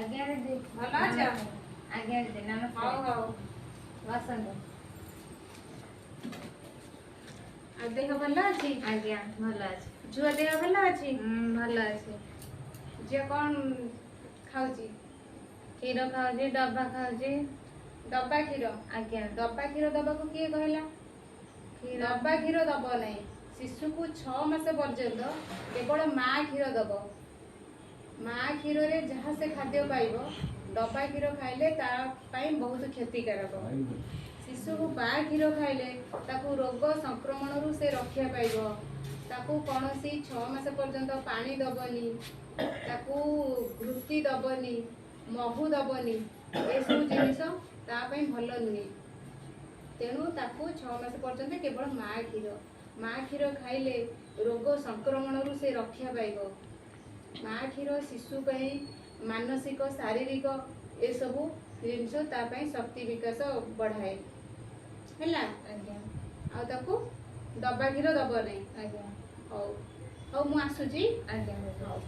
आज्ञा दीदी भल अछ आज्ञा दीदी नमस्कार हौ हौ बसंत आ देह भल अछि आज्ञा भल अछि झुआ देह भल अछि भल अछि जे कौन खाउची क्षीर खाऊची डब्बा खाऊची डब्बा क्षीर आज्ञा डब्बा क्षीर दबाको किए कहला क्षीर डब्बा क्षीर दब नहीं शिशु को 6 मास पर्यंत केवल माँ क्षीर दब माँ क्षीर रे जहाँ से खाद्य पाइब डब्बा क्षीर खाइले ता पाई बहुत क्षतिकारक शिशु को बा क्षीर खाइले ताकू रोग संक्रमण रु से रक्षा पाइब ताकू कौनसी 6 मास पर्यंत पानी दबनी ताकू घृति दबनी महू दबनी ए सब जिनिस ता पाई भल नुहे तेणु ताकू 6 मास पर्यंत केवल माँ क्षीर खाइले रोग संक्रमण रु से रक्षा पाइब माँ क्षीर शिशु पाई मानसिक शारीरिक ए सबु जिनिस ता पाई शक्ति विकास बढ़ाए हैला आज्ञा आ ताकू डब्बा क्षीर दब नहीं आज्ञा हौ हौ मु आसुची आज्ञा हौ